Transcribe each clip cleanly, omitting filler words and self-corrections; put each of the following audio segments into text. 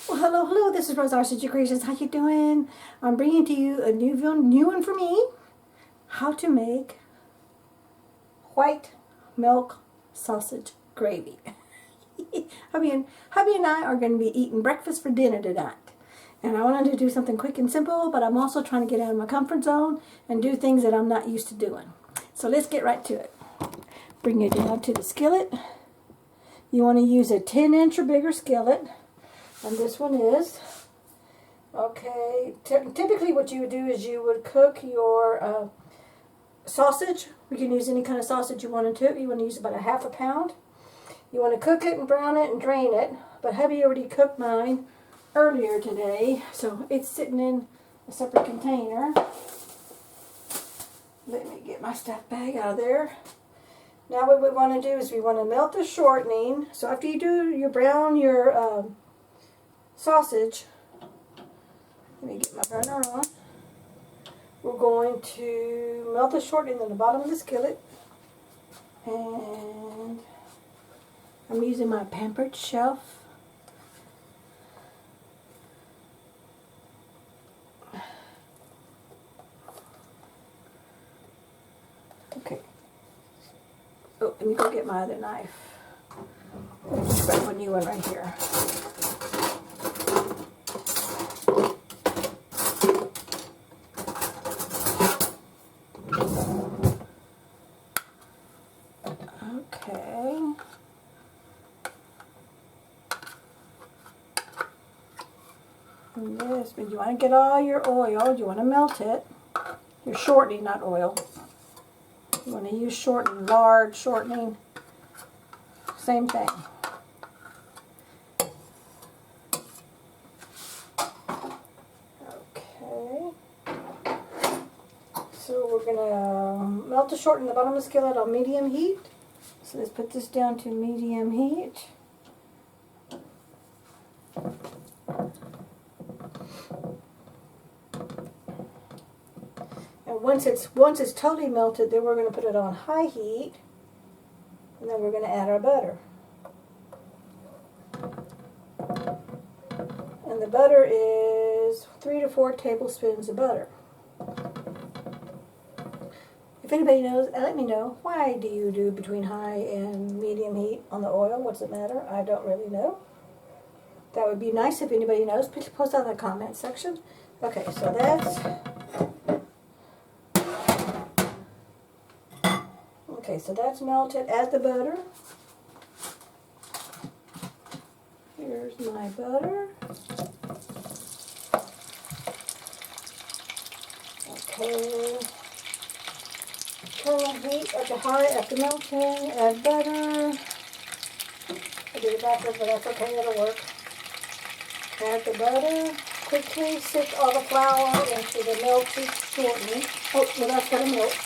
Well, hello, hello. This is Rose RCG Creations. How you doing? I'm bringing to you a new one for me. How to make white milk sausage gravy. hubby and I are going to be eating breakfast for dinner tonight. And I wanted to do something quick and simple, but I'm also trying to get out of my comfort zone and do things that I'm not used to doing. So let's get right to it. Bring it down to the skillet. You want to use a 10-inch or bigger skillet. And this one is, okay, typically what you would do is you would cook your sausage. You can use any kind of sausage you want to. You want to use about a half a pound. You want to cook it and brown it and drain it. But hubby already cooked mine earlier today, so it's sitting in a separate container. Let me get my stuff bag out of there. Now what we want to do is we want to melt the shortening. So after you brown your sausage, let me get my burner on. We're going to melt the shortening in the bottom of the skillet, and I'm using my Pampered Shelf. Okay. Oh, let me go get my other knife. Let's grab a new one right here. Okay. And this, but you want to get all your oil, you want to melt it. Your shortening, not oil. You want to use shortening, large shortening. Same thing. Okay. So we're going to melt the shortening in the bottom of the skillet on medium heat. So let's put this down to medium heat. And once it's totally melted, then we're going to put it on high heat, and then we're going to add our butter. And the butter is 3 to 4 tablespoons of butter. If anybody knows, let me know. Why do you do between high and medium heat on the oil? What's it matter? I don't really know. That would be nice if anybody knows. Please post that in the comment section. Okay, so that's... Okay, so that's melted. Add the butter. Here's my butter. Okay. Turn the heat up to high after melting. Add butter. I did it backwards, but that's okay. It'll work. Add the butter. Quickly sift all the flour into the melted shortening. Oh, well, that's got to melt.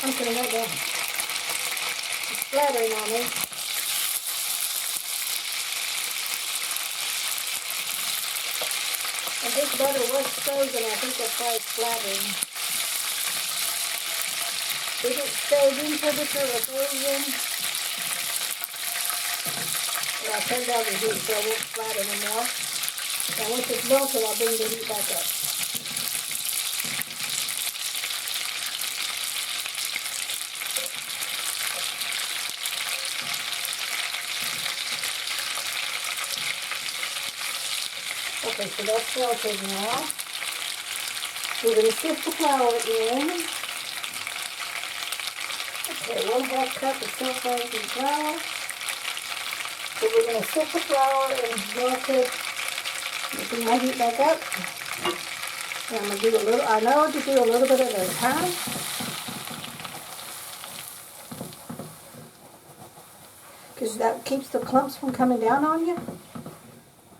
I'm putting that down. It's splattering on me. And this butter was frozen. I think that's why it's splattering. If it stays in temperature or frozen, and I'll turn down the heat so it won't splatter no more. And once it's melted, I'll bring the heat back up. Okay, so that's melted now. We're going to sift the flour in. Okay, 1/2 cup of self-raising flour. So we're going to sift the flour and melt it. Bring my heat back up. And I'm going to do a little, I know to do a little bit at a time. Because that keeps the clumps from coming down on you.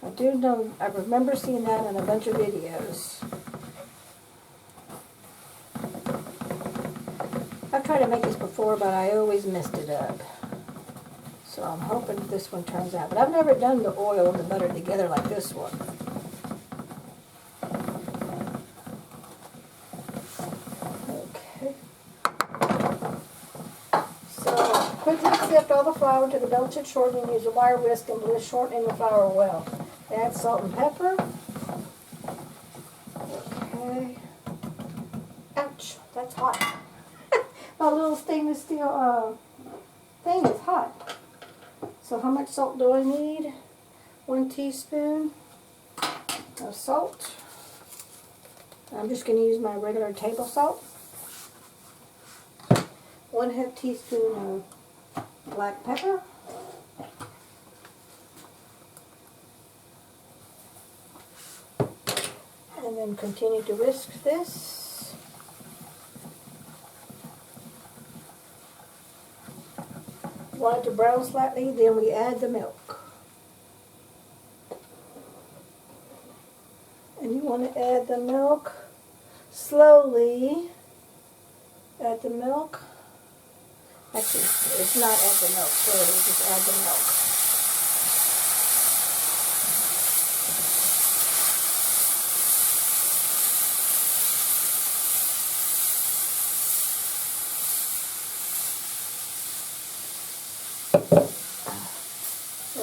I do know, I remember seeing that in a bunch of videos. I've tried to make this before, but I always messed it up. So I'm hoping this one turns out. But I've never done the oil and the butter together like this one. Okay. So quickly sift sift all the flour to the melted shortening. Use a wire whisk and blend shortening the flour well. Add salt and pepper. Okay. Ouch, that's hot. My little stainless steel thing is hot. So how much salt do I need? 1 teaspoon of salt. I'm just going to use my regular table salt. 1/2 teaspoon of black pepper. And then continue to whisk this. Want it to brown slightly, then we add the milk. And you want to add the milk slowly. Add the milk. Actually, it's not add the milk, sorry, just add the milk.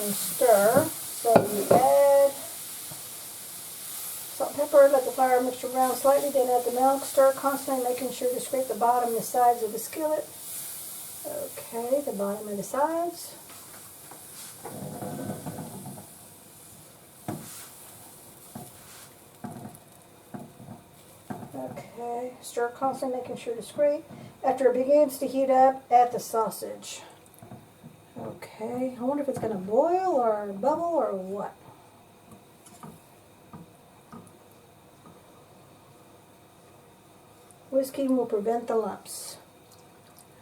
And stir. So you add salt and pepper, let the flour mixture brown slightly, then add the milk. Stir constantly, making sure to scrape the bottom and the sides of the skillet. Okay, the bottom and the sides. Okay, stir constantly, making sure to scrape. After it begins to heat up, add the sausage. Okay, I wonder if it's going to boil or bubble or what. Whisking will prevent the lumps.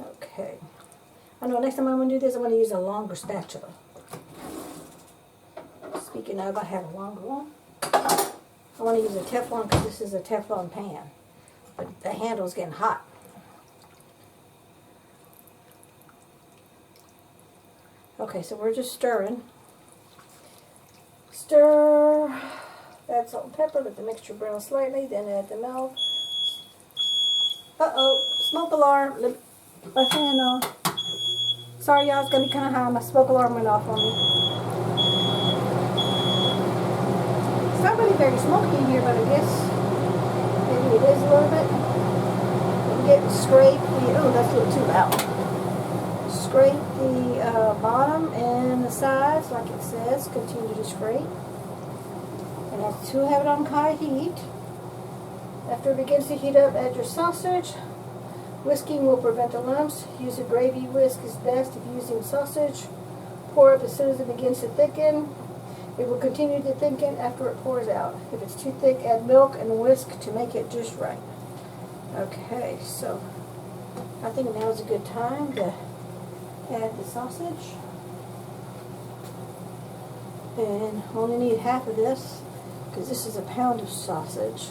Okay. I know next time I'm going to do this, I'm going to use a longer spatula. Speaking of, I have a longer one. I want to use a Teflon because this is a Teflon pan. But the handle's getting hot. Okay, so we're just stirring. Stir. Add salt and pepper, let the mixture brown slightly, then add the milk. Uh-oh, smoke alarm. My fan off. Sorry, y'all, it's going to be kind of high. My smoke alarm went off on me. It's not really very smoky in here, but I guess maybe it is a little bit. I'm getting scrape the, oh, that's a little too loud. Scrape the bottom and the sides, like it says. Continue to scrape. And I still have it on high heat. After it begins to heat up, add your sausage. Whisking will prevent the lumps. Use a gravy whisk is best if using sausage. Pour up as soon as it begins to thicken. It will continue to thicken after it pours out. If it's too thick, add milk and whisk to make it just right. Okay, so I think now is a good time to add the sausage. And I only need half of this because this is a pound of sausage.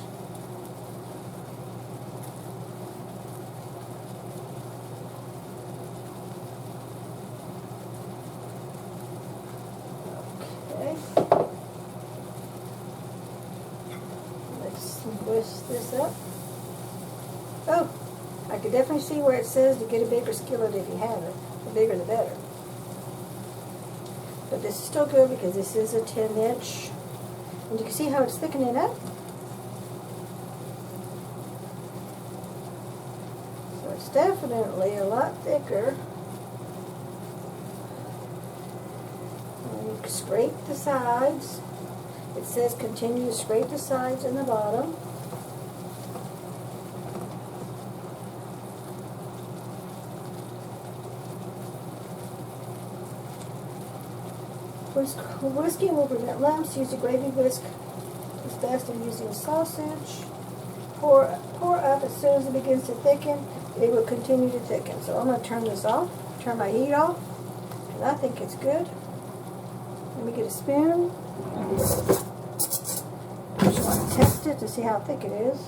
Whisk this up. Oh, I could definitely see where it says to get a bigger skillet if you have it. The bigger the better. But this is still good because this is a 10-inch. And you can see how it's thickening up. So it's definitely a lot thicker. And you can scrape the sides. It says continue to scrape the sides and the bottom. Whisking will prevent lumps. Use a gravy whisk. It's best in using sausage. Pour up as soon as it begins to thicken. It will continue to thicken. So I'm going to turn this off. Turn my heat off. And I think it's good. Let me get a spoon. I just want to test it to see how thick it is.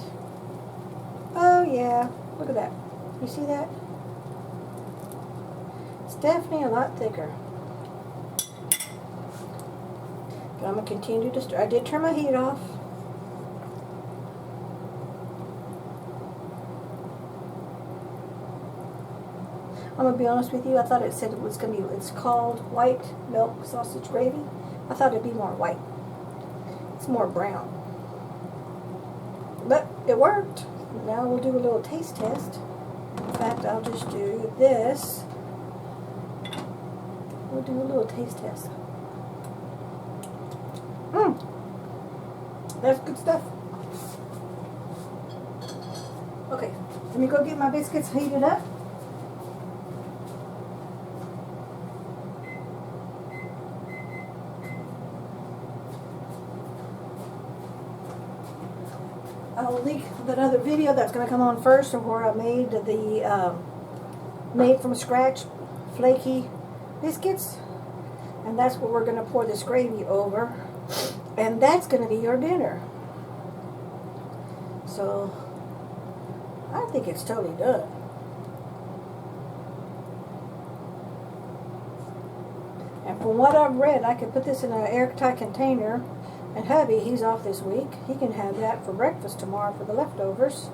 Oh yeah, look at that. You see that? It's definitely a lot thicker. But I'm going to continue to stir. I did turn my heat off. I'm gonna be honest with you. I thought it said it was gonna be. It's called white milk sausage gravy. I thought it'd be more white. It's more brown. But it worked. Now we'll do a little taste test. In fact, I'll just do this. We'll do a little taste test. That's good stuff. Okay, let me go get my biscuits heated up. I'll link that other video that's going to come on first of where I made the made from scratch flaky biscuits, and that's what we're going to pour this gravy over, and that's going to be your dinner. So I think it's totally done. And from what I've read, I could put this in an airtight container. And hubby, he's off this week. He can have that for breakfast tomorrow for the leftovers.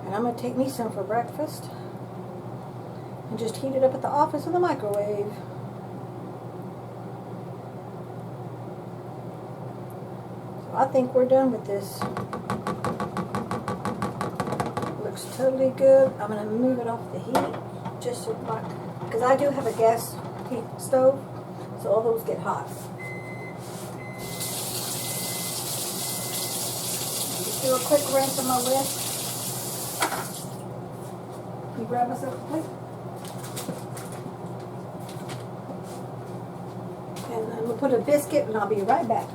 And I'm going to take me some for breakfast. And just heat it up at the office in the microwave. So I think we're done with this. Looks totally good. I'm going to move it off the heat. Just so because I do have a gas heat stove. So all those get hot. Do a quick rinse of my whisk. Let me grab myself a plate. And I'm going to put a biscuit and I'll be right back.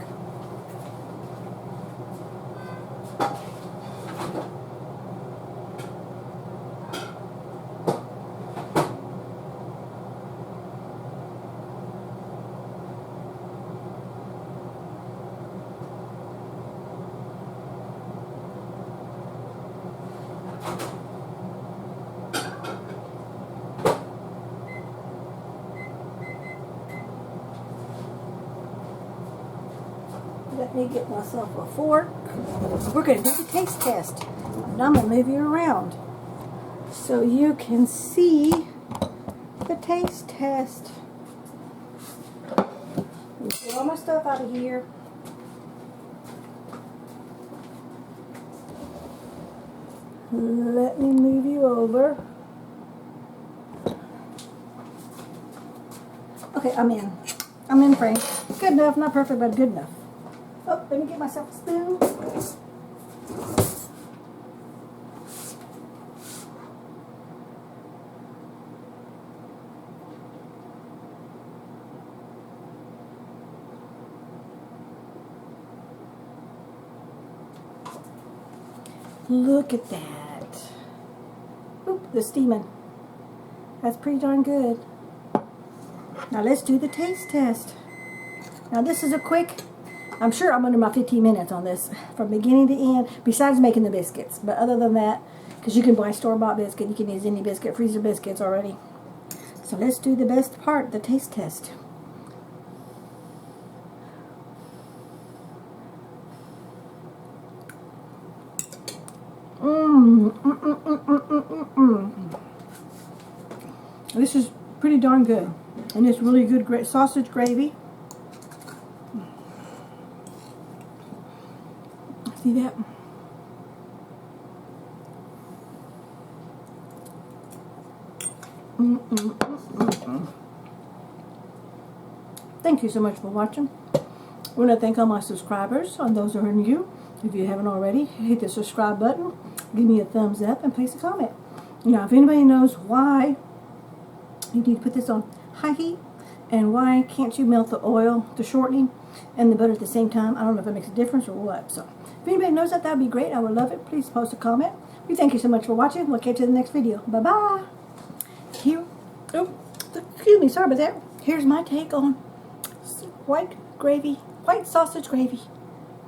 Let me get myself a fork. We're going to do the taste test. And I'm going to move you around so you can see the taste test. Let me get all my stuff out of here. Let me move you over. Okay, I'm in. I'm in frame. Good enough, not perfect, but good enough. Oh, let me get myself a spoon. Look at that. Oop, the steaming. That's pretty darn good. Now let's do the taste test. Now this is a quick, I'm sure I'm under my 15 minutes on this from beginning to end, besides making the biscuits. But other than that, because you can buy store-bought biscuit, you can use any biscuit, freezer biscuits already. So let's do the best part, the taste test. This is pretty darn good. And it's really good sausage gravy. See that? Thank you so much for watching. I want to thank all my subscribers, and those who are new. If you haven't already, hit the subscribe button, give me a thumbs up, and place a comment. Now, if anybody knows why you need to put this on high heat, and why can't you melt the oil, the shortening, and the butter at the same time, I don't know if it makes a difference or what. So, if anybody knows that, that'd be great. I would love it. Please post a comment. We thank you so much for watching. We'll catch you in the next video. Bye-bye. Here, oh, excuse me, sorry about that. Here's my take on white gravy, white sausage gravy.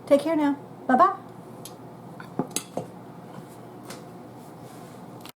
Take care now. Bye-bye.